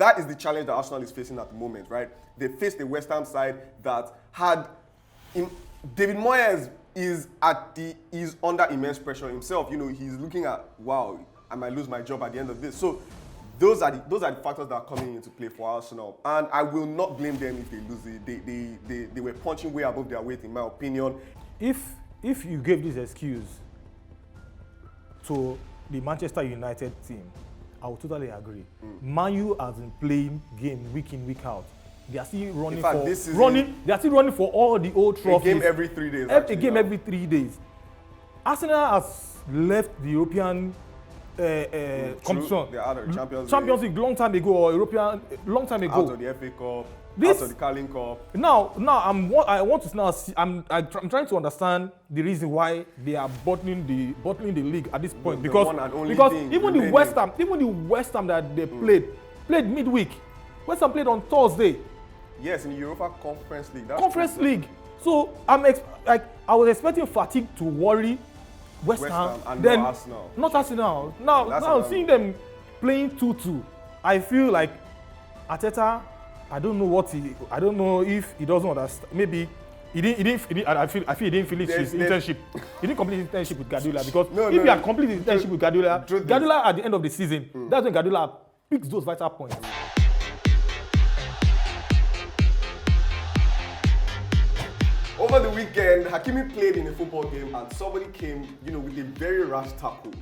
that is the challenge that Arsenal is facing at the moment, right? They faced a West Ham side that had David Moyes is under immense pressure himself. You know, he's looking at, wow, I might lose my job at the end of this. So those are the factors that are coming into play for Arsenal, and I will not blame them if they lose it. They were punching way above their weight, in my opinion. If you gave this excuse to the Manchester United team, I would totally agree. Man U has been playing game week in, week out. They are still running In fact, for this season, They are still running for all the old trophies. A game every 3 days. A game every 3 days. Arsenal has left the European competition. They're out of the Champions League long time ago, or European long time ago. Out of the FA Cup. Out of the Carling Cup. Now, I want to now see. I'm trying to understand the reason why they are bottling the league at this point, because even the West Ham that they played midweek. West Ham played on Thursday. Yes, in the Europa Conference League. That's League. So I was expecting fatigue to worry West Ham and then not Arsenal. Not Arsenal. Now seeing them playing 2-2, I feel like Arteta, I don't know if he doesn't understand. Maybe he didn't. I feel he didn't finish his internship. He didn't complete his internship with Guardiola, because if he had completed his internship with Guardiola at the end of the season, that's when Guardiola picks those vital points. Over the weekend, Hakimi played in a football game and somebody came, with a very rash tackle.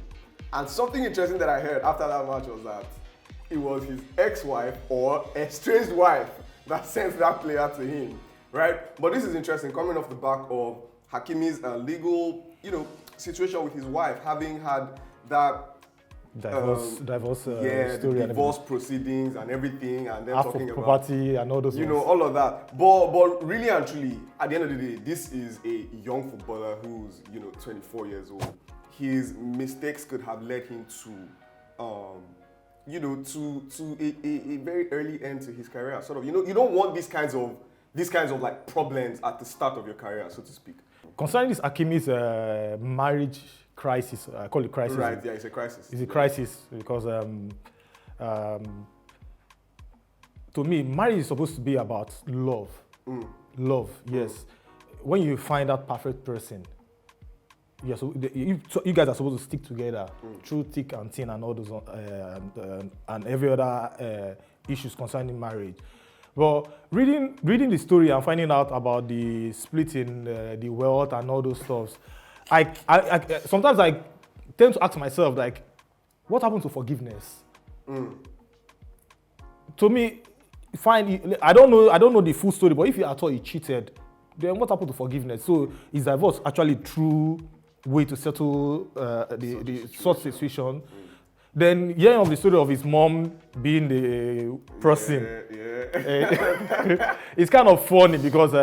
And something interesting that I heard after that match was that it was his ex-wife or estranged wife that sent that player to him, right? But this is interesting, coming off the back of Hakimi's legal, situation with his wife, having had that divorce story, divorce proceedings and everything, and then talking about property and all those all of that. But really and truly, at the end of the day, this is a young footballer who's 24 years old. His mistakes could have led him to a very early end to his career. Sort of, you don't want these kinds of like problems at the start of your career, so to speak. Concerning this Hakimi's marriage crisis, I call it crisis. Right, yeah, it's a crisis. It's a crisis because to me, marriage is supposed to be about love. Love, yes. When you find that perfect person, you guys are supposed to stick together through thick and thin and all those and every other issues concerning marriage. But reading the story and finding out about the split in the wealth and all those stuff, I sometimes I tend to ask myself, like, what happened to forgiveness? To me, fine. I don't know the full story, but if at all he cheated, then what happened to forgiveness? So is divorce actually true way to settle the such situation? Then hearing of the story of his mom being the person, it's kind of funny because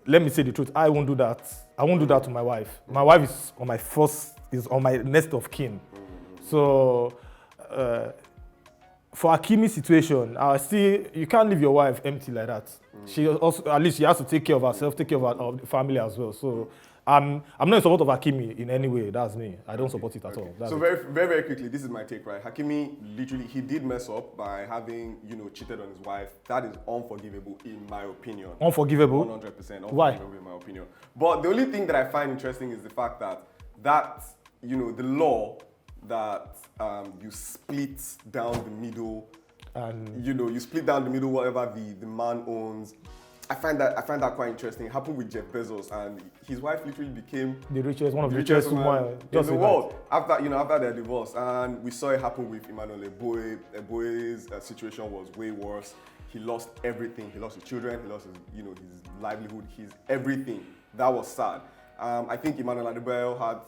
let me say the truth. I won't do that. I won't do that to my wife. My wife is on my next of kin. So for Hakimi's situation, you can't leave your wife empty like that. She also, at least she has to take care of herself, take care of the family as well. So I'm not in support of Hakimi in any way. That's me. I don't support it at all. So very, very, very quickly, this is my take, right? Hakimi literally, he did mess up by having, cheated on his wife. That is unforgivable in my opinion. Unforgivable? 100% unforgivable. Why? In my opinion. But the only thing that I find interesting is the fact that the law that you split down the middle, and you split down the middle whatever the man owns. I find that quite interesting. It happened with Jeff Bezos, and his wife literally became the richest, one of the richest women in the world after their divorce. And we saw it happen with Emmanuel Eboe. Eboe's situation was way worse. He lost everything. He lost his children. He lost his livelihood. His everything. That was sad. I think Emmanuel Adebayo had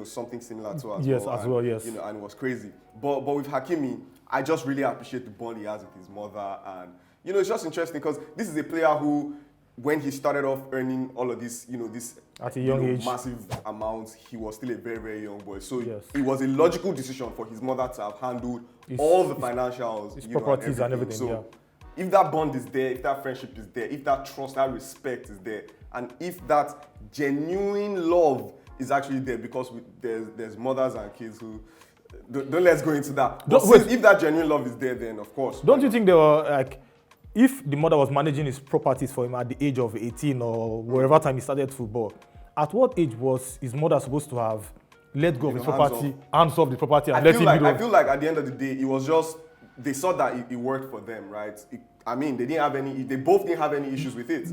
something similar to us. Yes, as well. Yes. And it was crazy. But with Hakimi, I just really appreciate the bond he has with his mother. And it's just interesting because this is a player who, when he started off earning all of this, this at a young age, massive amounts, he was still a very, very young boy. So yes, it was a logical decision for his mother to have handled all the financials, his properties and everything. So if that bond is there, if that friendship is there, if that trust, that respect is there, and if that genuine love is actually there, because there's mothers and kids who don't let's go into that. But if that genuine love is there, then of course. Don't you think they were like, if the mother was managing his properties for him at the age of 18 or wherever time he started football, at what age was his mother supposed to have let go of his property, hands off the property, and let him I feel like at the end of the day, it was just, they saw that it worked for them, right? They didn't have any, they both didn't have any issues with it.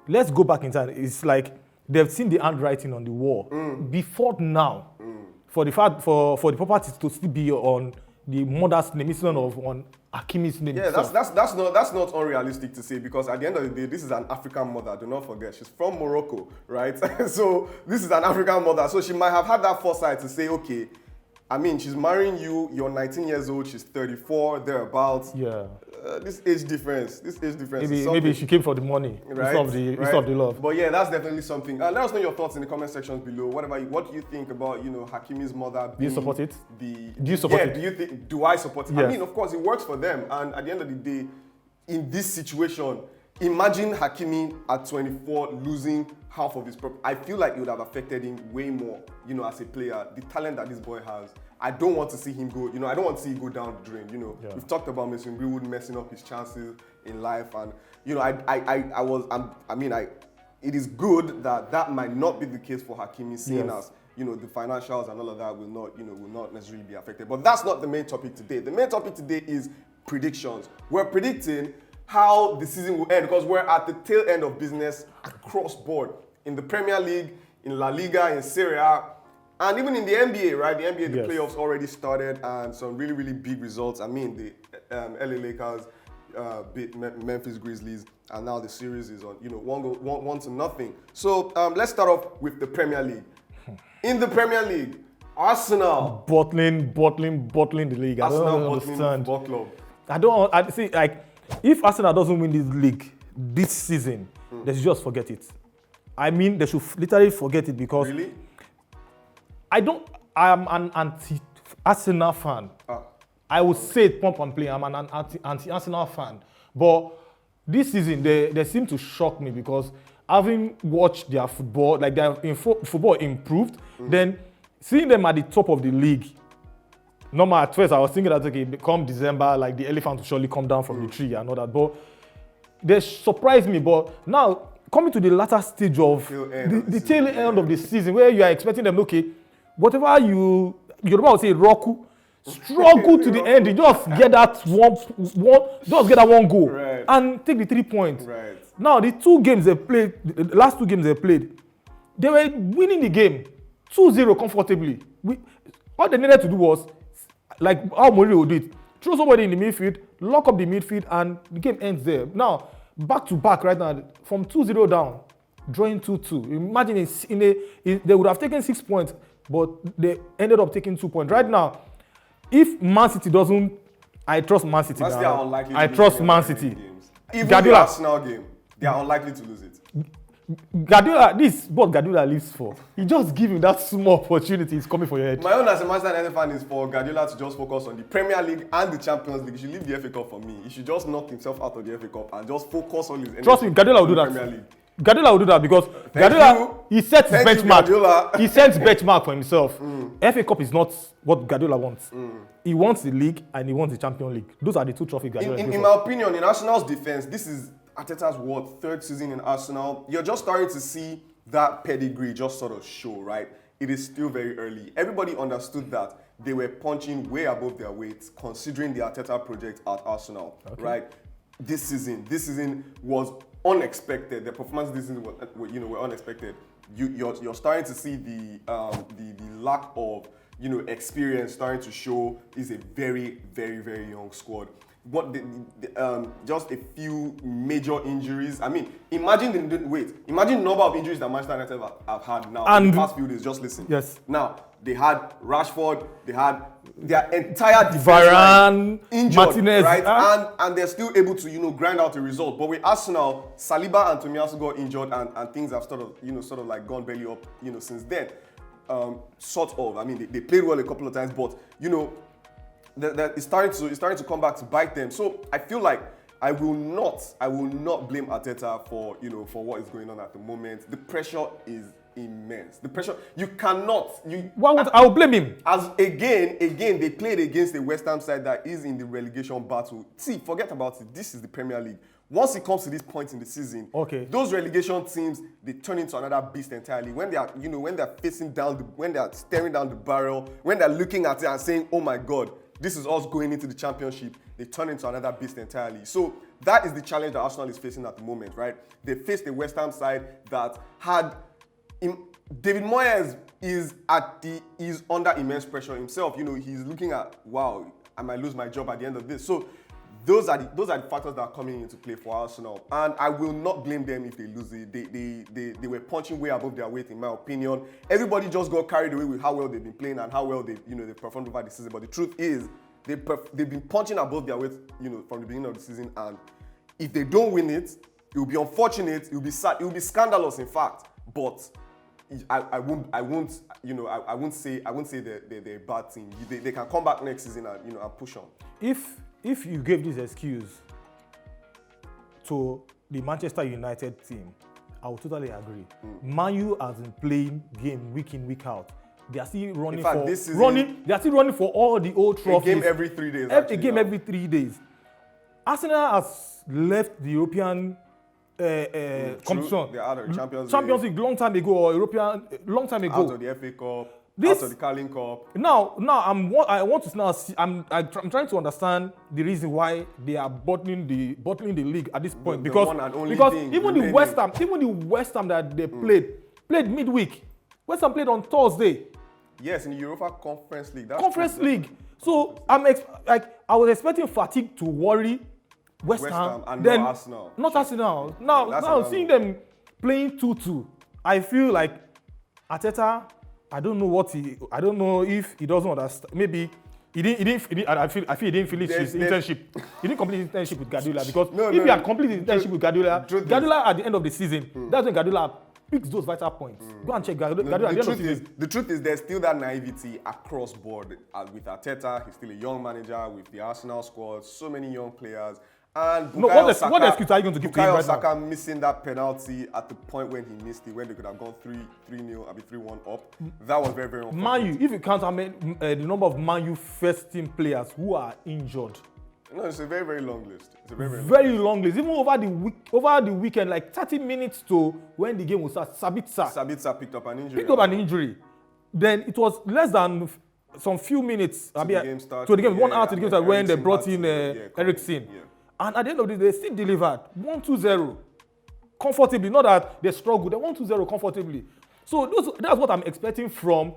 Let's go back in time. It's like they've seen the handwriting on the wall before now. For the property to still be on the mother's name instead of on Hakimi's name. Yeah, that's not unrealistic to say, because at the end of the day, this is an African mother. Do not forget, she's from Morocco, right? So this is an African mother. So she might have had that foresight to say, okay, I mean, she's marrying you. You're 19 years old. She's 34, thereabouts. Yeah. This age difference. Maybe she came for the money, right? Instead of the love. But yeah, that's definitely something. Let us know your thoughts in the comment sections below. What do you think about Hakimi's mother? Do you support it? Do I support it? Yes. I mean, of course, it works for them. And at the end of the day, in this situation, imagine Hakimi at 24 losing half of his property. I feel like it would have affected him way more, as a player. The talent that this boy has, I don't want to see him go, I don't want to see him go down the drain, Yeah. We've talked about Mason Greenwood messing up his chances in life, and, it is good that might not be the case for Hakimi, seeing as, the financials and all of that will not necessarily be affected. But that's not the main topic today. The main topic today is predictions. We're predicting how the season will end, because we're at the tail end of business across board in the Premier League, in La Liga, in Serie A, and even in the NBA, right? The NBA, the playoffs already started, and some really, really big results. I mean, the LA Lakers beat Memphis Grizzlies, and now the series is on, 1-0. So let's start off with the Premier League. In the Premier League, Arsenal bottling the league. I don't understand. Club. I see, like, if Arsenal doesn't win this league this season, they should just forget it. I mean, they should literally forget it, because really? I am an anti-Arsenal fan. I would say it pump and play. I'm an anti-Arsenal fan. But this season, they seem to shock me, because having watched their football, like their football improved, then seeing them at the top of the league, normal at first I was thinking that, okay, come December, like the elephant will surely come down from the tree and all that. But they surprised me. But now, coming to the latter stage of the tail end of the season, where you are expecting them, okay, whatever you would say, Roku, struggle to the end, you just get that one goal, right, and take the 3 points. Right. Now, the last two games they played, they were winning the game 2-0 comfortably. All they needed to do was, like how Mourinho would do it, throw somebody in the midfield, lock up the midfield, and the game ends there. Now, back to back right now, from 2-0 down, drawing 2-2. Imagine they would have taken 6 points, but they ended up taking 2 points. Right now, if Man City doesn't, I trust Man City now. I trust Man City. Even the Arsenal game, they are unlikely to lose it. Guardiola, this is what Guardiola lives for. You just give him that small opportunity, it's coming for your head. My own as a Manchester United fan is for Guardiola to just focus on the Premier League and the Champions League. He should leave the FA Cup for me. He should just knock himself out of the FA Cup and just focus on his energy. Trust me, Guardiola will do that. Premier League. Guardiola will do that, because Guardiola, he sets his benchmark. He sets benchmark for himself. FA Cup is not what Guardiola wants. He wants the league and he wants the Champions League. Those are the two trophies Guardiola in my opinion, in Arsenal's defense, this is Arteta's third season in Arsenal. You're just starting to see that pedigree just sort of show, right? It is still very early. Everybody understood that they were punching way above their weight, considering the Arteta project at Arsenal, right? This season was unexpected. The performance this season were unexpected. You're starting to see the lack of experience starting to show. Is a very, very, very young squad. Just a few major injuries. I mean, imagine the number of injuries that Manchester United have had now in the past few days. Just listen. Yes. Now, they had Rashford, they had their entire defense Varane, injured, Martinez, right? And they're still able to, grind out a result. But with Arsenal, Saliba and Tomiyasu got injured, and things have sort of like gone belly up, since then. Sort of. I mean, they played well a couple of times, but that it's starting to come back to bite them. So I feel like I will not blame Arteta for what is going on at the moment. The pressure is immense. The pressure, you cannot. I will blame him. As again, they played against a West Ham side that is in the relegation battle. See, forget about it. This is the Premier League. Once it comes to this point in the season, those relegation teams, they turn into another beast entirely. When they are, when they're facing down, when they are staring down the barrel, when they're looking at it and saying, "Oh my God, this is us going into the Championship," they turn into another beast entirely. So that is the challenge that Arsenal is facing at the moment, right? They faced a West Ham side that had David Moyes is under immense pressure himself. He's looking at, wow, I might lose my job at the end of this. So those are the factors that are coming into play for Arsenal, and I will not blame them if they lose it. They were punching way above their weight, in my opinion. Everybody just got carried away with how well they've been playing and how well they performed over the season. But the truth is, they've been punching above their weight, from the beginning of the season. And if they don't win it, it will be unfortunate. It will be sad. It will be scandalous, in fact. But I won't say they're a bad team. They can come back next season and push on. If you gave this excuse to the Manchester United team, I would totally agree. Man U has been playing game week in, week out. They are still running They are still running for all the old trophies. A game every 3 days. Every 3 days. Arsenal has left the European competition. They are out of the Champions League long time ago, or European long time ago. Out of the FA Cup. Out of the Carling Cup. Now, I want to now see. I'm trying to understand the reason why they are bottling the league at this point, because even the West Ham that they played midweek. West Ham played on Thursday. Yes, in the Europa Conference League. League. So I was expecting fatigue to worry West Ham and then not Arsenal. Not Arsenal. Now seeing them playing 2-2, I feel like Arteta. I don't know if he doesn't understand. Maybe he didn't. I feel he didn't finish his internship. He didn't complete his internship with Guardiola, because if he had completed his internship with Guardiola at the end of the season, that's when Guardiola picks those vital points. Go and check Guardiola at the end of the season. The truth is, there's still that naivety across board with Arteta. He's still a young manager with the Arsenal squad. So many young players. And what excuse are you going to give to him right now? Bukayo Saka missing that penalty at the point when he missed it, when they could have gone 3-0, 3-1 up. That was very, very unfortunate. Man U, if you count the number of Man U first team players who are injured. No, it's a very, very long list. It's a very long list. Even over the weekend, like 30 minutes to when the game was start, Sabitzer picked up an injury. Then it was less than some few minutes to the game start. 1 hour to the game start, when they brought in Eriksen. Yeah. And at the end of the day, they still delivered 1-2-0 comfortably. Not that they struggled, they 1-2-0 comfortably. So that's what I'm expecting from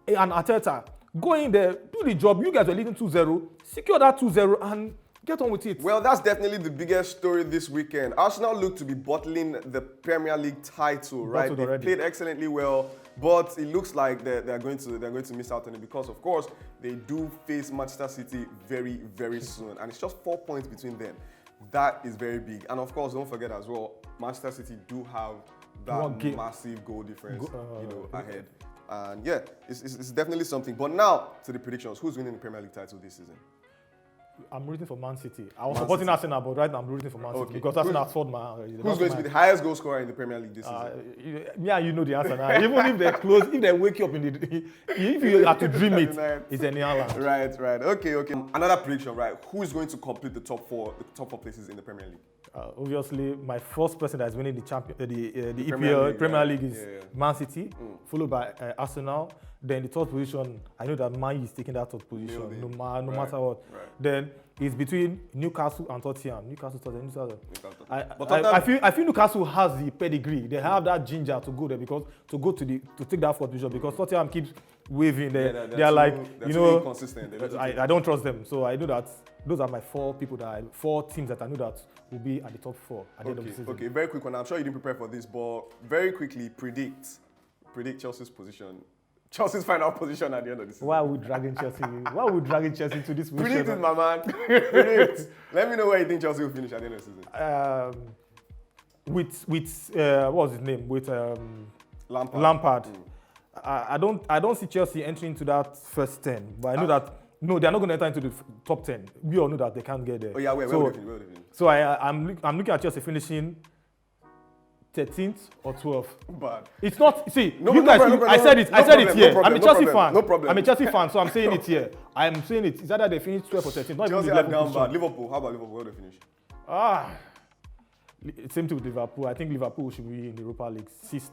an Arteta. Go in there, do the job. You guys are leading 2-0, secure that 2-0 and get on with it. Well, that's definitely the biggest story this weekend. Arsenal look to be bottling the Premier League title, right? They played excellently well, but it looks like they're going to miss out on it, because, of course, they do face Manchester City very, very soon, and it's just 4 points between them. That is very big, and of course, don't forget as well, Manchester City do have that massive goal difference, ahead. And yeah, it's definitely something. But now to the predictions: who's winning the Premier League title this season? I'm rooting for Man City. I was supporting Arsenal, but right now I'm rooting for Man City, because Arsenal has scored my. Who's going to be the highest goal scorer in the Premier League this season? You know the answer now. Even if they're close, if they wake you up if you have to dream it, it's Erling Haaland. Right. Okay. Another prediction, right? Who is going to complete the top four places in the Premier League? Obviously, my first person that is winning the EPL Premier League is Man City, followed by Arsenal. Then the third position, I know that Man U is taking that third position, no matter what. Right. Then it's between Newcastle and Tottenham. Newcastle. I feel Newcastle has the pedigree. They have that ginger to go there, because to take that fourth position, because Tottenham keeps waving there. They're inconsistent. I don't trust them. So I know that those are my four teams that I know that will be at the top four at the end of the season. Okay, very quick one. I'm sure you didn't prepare for this, but very quickly predict Chelsea's position. Chelsea's final position at the end of the season. Why are we dragging Chelsea? To this position? Predict it, my man. Predict. Let me know where you think Chelsea will finish at the end of the season. With what was his name? With Lampard. I don't see Chelsea entering into that first 10, but I know that they're not going to enter into the top 10. We all know that they can't get there. Oh yeah, where will they finish? So I'm looking at Chelsea finishing 13th or 12th. Bad. It's not. See, No, you no guys. problem, no I said it. problem, I said no it problem, here. no problem, I'm a no Chelsea problem, fan. no problem. I'm a Chelsea fan, so I'm saying it here. I'm saying it. It's either they finish 12th or 13th. Not even Chelsea the are 11th down position. bad. Liverpool, how about Liverpool? Where do they finish? Same thing with Liverpool. I think Liverpool should be in the Europa League sixth.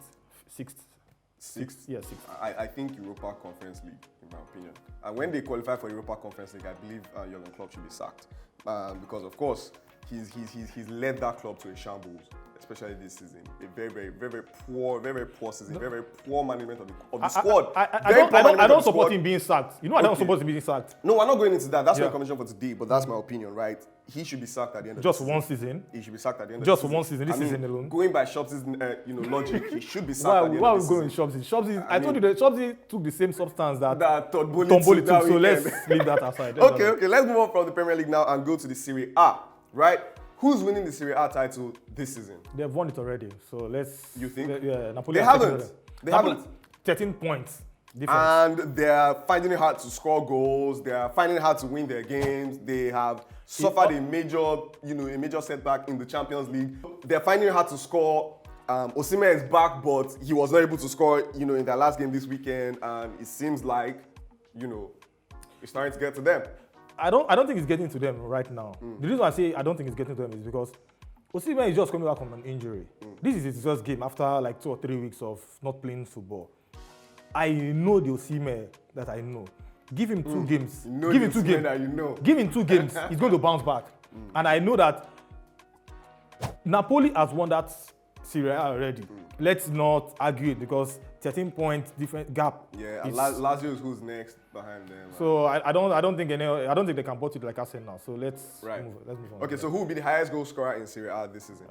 Yeah, sixth. I think Europa Conference League, in my opinion. And when they qualify for Europa Conference League, I believe Jurgen Klopp should be sacked because, of course, he's led that club to a shambles, especially this season. A very poor season. Very poor management of the squad. I don't support him being sacked. You know, I don't support him being sacked. No, we're not going into that. That's my commission for today, but that's my opinion, right? He should be sacked at the end of the season. Just one season. He should be sacked at the end of Just the season. one season. This season alone. Going by Shop's logic, he should be sacked at the end Why of are the we going season. with Shopsy? I told you that Shopsy took the same substance that Todd Boehly Tom Boehly took that took. So weekend. let's leave that aside. Okay. Let's move on from the Premier League now and go to the Serie A, right? Who's winning the Serie A title this season? They've won it already. So let's. You think? Yeah, Napoli. They haven't. They haven't. 13 points difference. And they're finding it hard to score goals. They are finding it hard to win their games. They have suffered a major setback in the Champions League. They're finding it hard to score. Osimhen is back, but he was not able to score, in their last game this weekend. And it seems like, it's starting to get to them. I don't think it's getting to them right now. The reason I say I don't think it's getting to them is because Osimhen is just coming back from an injury. This is his first game after like 2 or 3 weeks of not playing football. I know the Osimhen that I know. Give him 2 games. Give him 2 games. That you know. Give him 2 games. He's going to bounce back. And I know that Napoli has won that Serie A already. Let's not argue it because 13 points different gap. Yeah, and Lazio is who's next behind them. So I don't think they can bot it like Arsenal. So let's move on. Okay, so who will be the highest goal scorer in Serie A this season?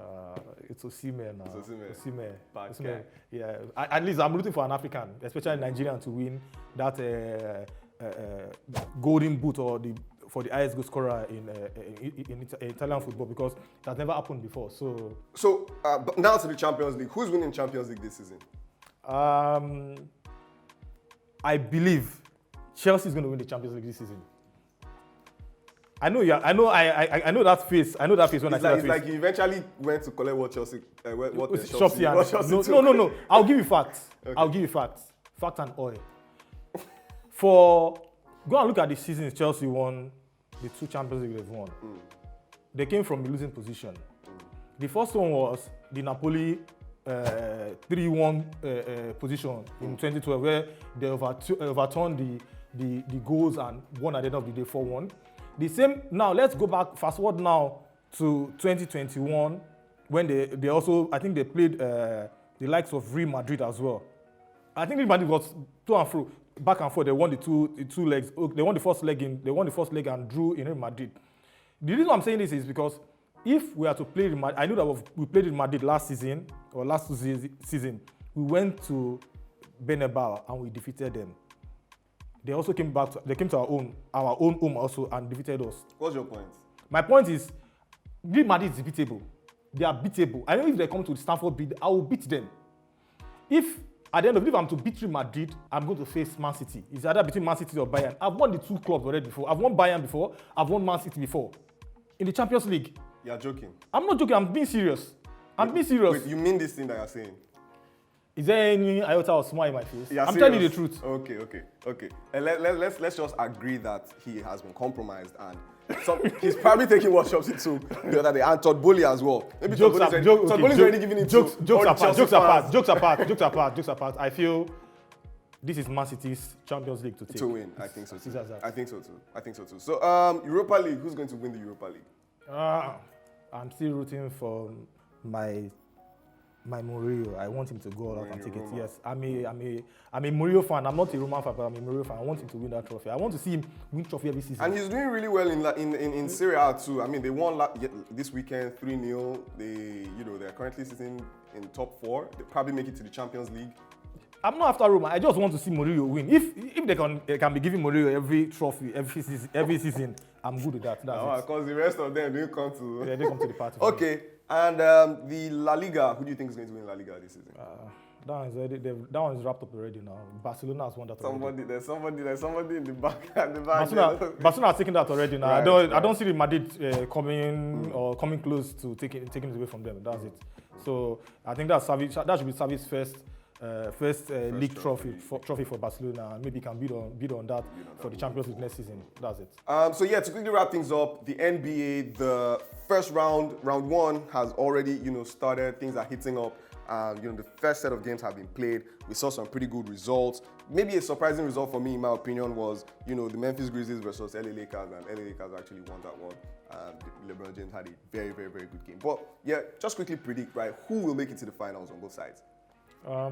It's Osimhen now. Osimhen. Yeah. At least I'm rooting for an African, especially Nigerian, to win that golden boot for the highest goal scorer in Italian football because it has never happened before. So now to the Champions League. Who's winning Champions League this season? I believe Chelsea is going to win the Champions League this season. I know that face. I know that face when I see that face. It's like you eventually went to collect what Chelsea, No. I'll give you facts. Okay. I'll give you facts. Fact and oil. Go and look at the seasons Chelsea won, the 2 Champions League they've won. They came from a losing position. The first one was the Napoli 3-1 position in 2012, where they overturned the goals and won at the end of the day 4-1. The same. Now let's go back. Fast forward now to 2021, when they also, I think they played the likes of Real Madrid as well. I think Real Madrid was to and fro, back and forth. They won the two legs. They won the first leg and drew in Real Madrid. The reason I'm saying this is because if we are to play Real Madrid, I know that we played Real Madrid last season. We went to Bernabeu and we defeated them. They also came to our own home also and defeated us. What's your point? My point is, Real Madrid is beatable. They are beatable. I know if they come to the Stamford Bridge, I will beat them. If at the end of the day, I'm to beat Real Madrid, I'm going to face Man City. It's either between Man City or Bayern. I've won the 2 clubs already before. I've won Bayern before. I've won Man City before. In the Champions League. You're joking. I'm not joking. I'm being serious. Wait, you mean this thing that you're saying? Is there any iota of smile in my face? I'm serious? telling you the truth. Okay. And let's just agree that he has been compromised and he's probably taking what Shopsy took the other day, and Todd Boehly as well. Maybe Todd Boehly's already giving it jokes apart. I feel this is Man City's Champions League to take. To win, I think so too. Exactly. I think so too. So Europa League, who's going to win the Europa League? I'm still rooting for my Mourinho. I want him to go out and take it. Yes, I'm a Mourinho fan. I'm not a Roman fan, but I'm a Mourinho fan. I want him to win that trophy. I want to see him win trophy every season. And he's doing really well in Serie A too. I mean, they won this weekend 3-0. They're currently sitting in top 4. They probably make it to the Champions League. I'm not after Roma. I just want to see Mourinho win. If they can be giving Mourinho every trophy every season, I'm good with that. Because the rest of them didn't come to. Yeah, they come to the party. Okay, and the La Liga. Who do you think is going to win La Liga this season? that one is wrapped up already now. Barcelona has won that already. There's somebody in the back. At the back. Barcelona has taken that already now. Right, I don't see the Madrid coming close to taking it away from them. That's it. So I think that should be Xavi's first league trophy for Barcelona, and maybe he can bid on that for the Champions League next season. That's it. So yeah, to quickly wrap things up, the NBA, the first round 1 has already started. Things are heating up. The first set of games have been played. We saw some pretty good results. Maybe a surprising result for me, in my opinion, was the Memphis Grizzlies versus LA Lakers, and LA Lakers actually won that one. LeBron James had a very, very, very good game. But yeah, just quickly predict, right? Who will make it to the finals on both sides? I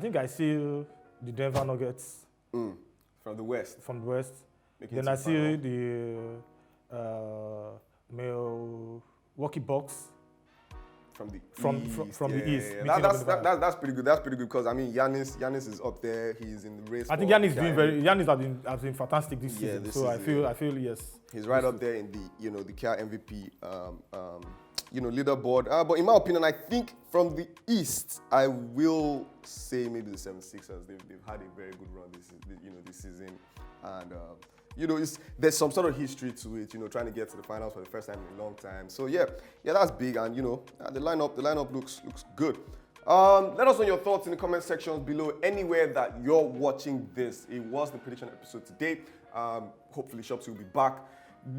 think I see the Denver Nuggets from the West. Then I see the Milwaukee Bucks. From the East. Yeah. That's pretty good. That's pretty good because Giannis is up there. He's in the race. I think Giannis has been fantastic this season. I feel yes. He's right up there in the KR MVP leaderboard. But in my opinion, I think from the East, I will say maybe the 76ers. They've had a very good run this season, and there's some sort of history to it, trying to get to the finals for the first time in a long time. So yeah, that's big, and the lineup looks good. Let us know your thoughts in the comment sections below, anywhere that you're watching this. It was the prediction episode today. Hopefully Shopsy will be back.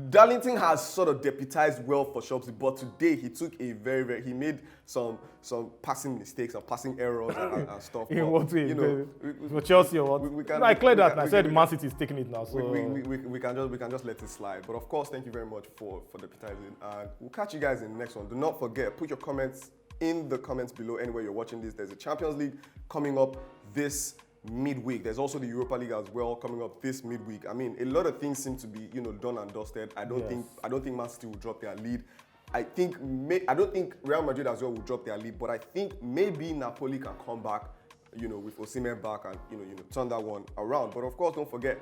Darlington has sort of deputized well for Shopsy, but today he took a he made some passing mistakes and passing errors and stuff. In what way? For Chelsea or what? I cleared that. I said Man City is taking it now. So we can just let it slide. But of course, thank you very much for deputizing, and we'll catch you guys in the next one. Do not forget, put your comments in the comments below anywhere you're watching this. There's a Champions League coming up this midweek. There's also the Europa League as well coming up this midweek. I mean, a lot of things seem to be done and dusted. I don't think Man City will drop their lead. I don't think Real Madrid as well will drop their lead, but I think maybe Napoli can come back, with Osimhen back and turn that one around. But of course, don't forget,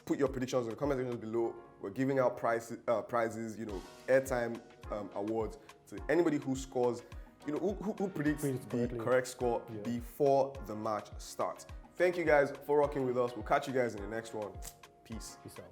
put your predictions in the comment sections below. We're giving out prizes, airtime awards to anybody who scores, who predicts the correct score before the match starts. Thank you guys for rocking with us. We'll catch you guys in the next one. Peace. Peace out.